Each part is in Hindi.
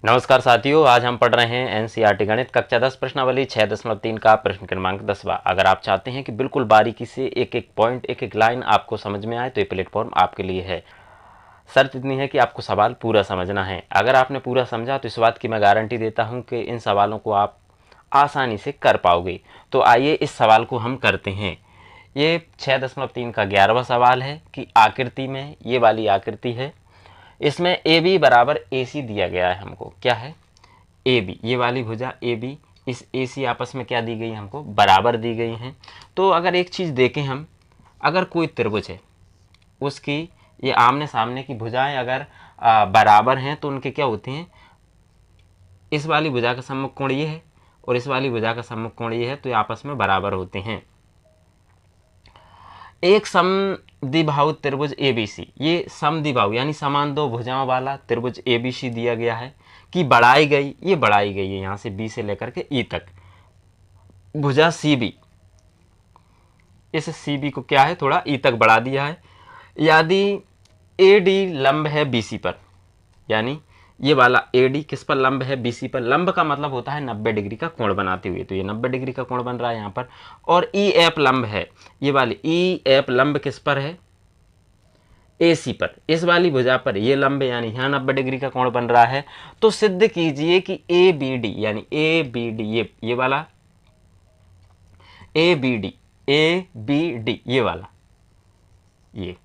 नमस्कार साथियों, आज हम पढ़ रहे हैं एनसीईआरटी गणित कक्षा 10 प्रश्नावली 6.3 का प्रश्न क्रमांक 10वां। अगर आप चाहते हैं कि बिल्कुल बारीकी से एक एक पॉइंट एक एक लाइन आपको समझ में आए तो ये प्लेटफॉर्म आपके लिए है। शर्त इतनी है कि आपको सवाल पूरा समझना है। अगर आपने पूरा समझा तो इस बात की मैं गारंटी देता हूं कि इन सवालों को आप आसानी से कर पाओगे। तो आइए इस सवाल को हम करते हैं। ये 6.3 का 11वां सवाल है कि आकृति में ये वाली आकृति है, इसमें ए बी बराबर ए सी दिया गया है। हमको क्या है, ए बी, ये वाली भुजा ए बी, इस ए सी आपस में क्या दी गई, हमको बराबर दी गई हैं। तो अगर एक चीज़ देखें हम, अगर कोई त्रिभुज है उसकी ये आमने सामने की भुजाएं अगर बराबर हैं तो उनके क्या होते हैं, इस वाली भुजा का सम्मुख कोण ये है और इस वाली भुजा का सम्मुख कोण ये है, तो ये आपस में बराबर होते हैं। एक समद्विबाहु त्रिभुज एबीसी, ये समद्विबाहु यानी समान दो भुजाओं वाला त्रिभुज एबीसी दिया गया है कि बढ़ाई गई, ये बढ़ाई गई है यहाँ से बी से लेकर के ई तक। भुजा सीबी, इस सीबी को क्या है, थोड़ा ई तक बढ़ा दिया है। यदि एडी लंब है बीसी पर, यानी ये वाला एडी किस पर लंब है, बीसी पर। लंब का मतलब होता है 90 डिग्री का कोण बनाते हुए, तो ये 90 डिग्री का कोण बन रहा है यहाँ पर। और ई एफ लंब है, ये वाली ई एफ लंब किस पर है, एसी पर, इस वाली भुजा पर ये लंब है, यानी यहाँ 90 डिग्री का कोण बन रहा है। तो सिद्ध कीजिए कि ए बी डी, यानी ए बी डी, ये वाला ए बी डी ये वाला, ये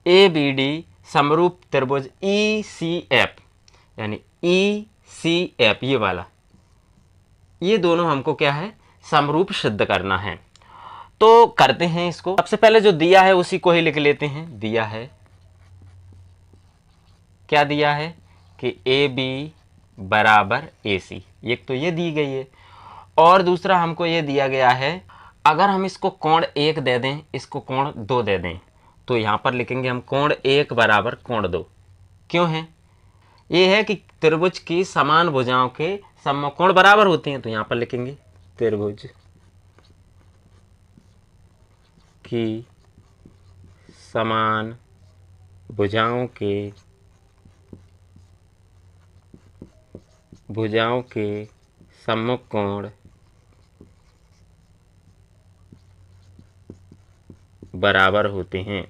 ए बी डी समरूप त्रिभुज ई सी एफ, यानी ई सी एफ ये वाला, ये दोनों हमको क्या है, समरूप सिद्ध करना है। तो करते हैं इसको। सबसे पहले जो दिया है उसी को ही लिख लेते हैं। दिया है, क्या दिया है कि ए बी बराबर ए सी, एक तो ये दी गई है और दूसरा हमको ये दिया गया है, अगर हम इसको कोण 1 दे दें, इसको कोण 2 दे दें, तो यहाँ पर लिखेंगे हम कोण 1 बराबर कोण 2। क्यों है, ये है कि त्रिभुज की समान भुजाओं के सम्मुख कोण बराबर होते हैं, तो यहाँ पर लिखेंगे त्रिभुज की समान भुजाओं के सम्मुख कोण बराबर होते हैं।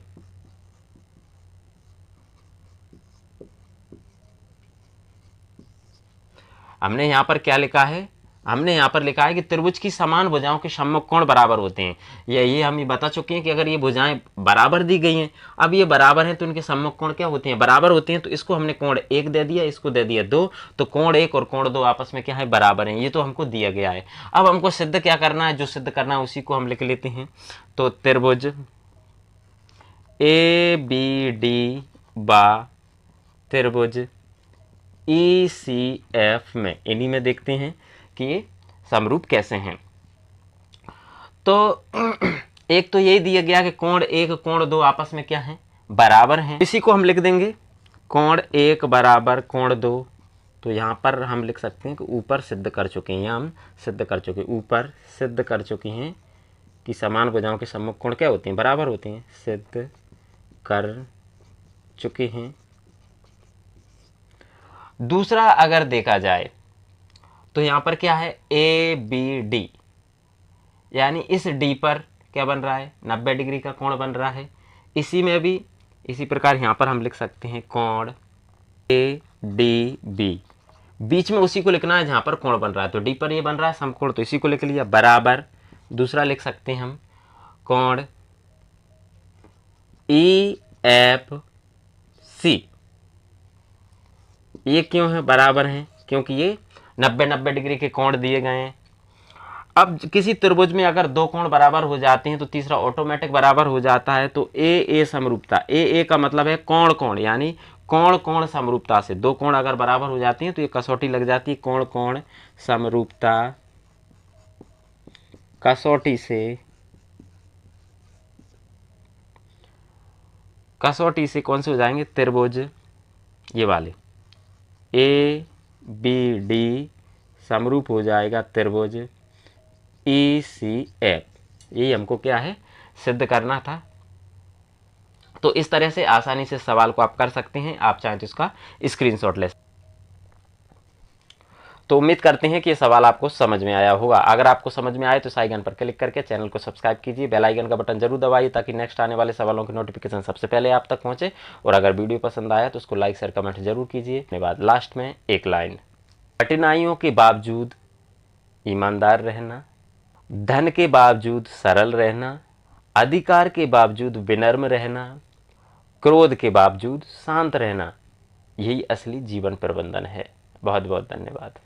हमने यहाँ पर क्या लिखा है, हमने यहाँ पर लिखा है कि त्रिभुज की समान भुजाओं के सम्मुख कोण बराबर होते हैं। ये हम ये बता चुके हैं कि अगर ये भुजाएं बराबर दी गई हैं, अब ये बराबर हैं तो इनके सम्मुख कोण क्या होते हैं, बराबर होते हैं। तो इसको हमने कोण 1 दे दिया, इसको दे दिया 2, तो कोण 1 और कोण 2 आपस में क्या है, बराबर हैं। ये तो हमको दिया गया है। अब हमको सिद्ध क्या करना है, जो सिद्ध करना है उसी को हम लिख लेते हैं। तो त्रिभुज ए बी डी बा त्रिभुज ई सी एफ में, इन्हीं में देखते हैं कि ये समरूप कैसे हैं। तो एक तो यही दिया गया कि कोण 1 कोण 2 आपस में क्या है, बराबर हैं। इसी को हम लिख देंगे कोण 1 बराबर कोण 2। तो यहाँ पर हम लिख सकते हैं कि ऊपर सिद्ध कर चुके हैं, यहाँ हम सिद्ध कर चुके हैं, ऊपर सिद्ध कर चुके हैं कि समान भुजाओं के सम्मुख कोण क्या होते हैं, बराबर होते हैं, सिद्ध कर चुके हैं। दूसरा अगर देखा जाए तो यहाँ पर क्या है, ए बी डी, यानी इस डी पर क्या बन रहा है, 90 डिग्री का कोण बन रहा है। इसी में भी इसी प्रकार यहाँ पर हम लिख सकते हैं कोण ए डी बी, बीच में उसी को लिखना है जहाँ पर कोण बन रहा है। तो डी पर ये बन रहा है समकोण, तो इसी को लिख लिया, बराबर। दूसरा लिख सकते हैं हम कोण ई एफ सी, ये क्यों है, बराबर हैं, क्योंकि ये 90 डिग्री के कोण दिए गए हैं। अब किसी त्रिभुज में अगर दो कोण बराबर हो जाते हैं तो तीसरा ऑटोमेटिक बराबर हो जाता है। तो ए समरूपता, ए का मतलब है कोण कोण, यानी कोण कोण समरूपता से दो कोण अगर बराबर हो जाती हैं तो ये कसौटी लग जाती है, कोण कोण समरूपता कसौटी से कौन से हो जाएंगे, त्रिभुज ये वाले ए बी डी समरूप हो जाएगा त्रिभुज ई सी एफ। यही हमको क्या है, सिद्ध करना था। तो इस तरह से आसानी से सवाल को आप कर सकते हैं, आप चाहें तो इसका स्क्रीनशॉट ले। तो उम्मीद करते हैं कि ये सवाल आपको समझ में आया होगा। अगर आपको समझ में आए तो इस आइकन पर क्लिक करके चैनल को सब्सक्राइब कीजिए, बेल आइकन का बटन जरूर दबाइए ताकि नेक्स्ट आने वाले सवालों की नोटिफिकेशन सबसे पहले आप तक पहुंचे। और अगर वीडियो पसंद आया तो उसको लाइक शेयर कमेंट जरूर कीजिए। धन्यवाद। लास्ट में एक लाइन, कठिनाइयों के बावजूद ईमानदार रहना, धन के बावजूद सरल रहना, अधिकार के बावजूद विनम्र रहना, क्रोध के बावजूद शांत रहना, यही असली जीवन प्रबंधन है। बहुत बहुत धन्यवाद।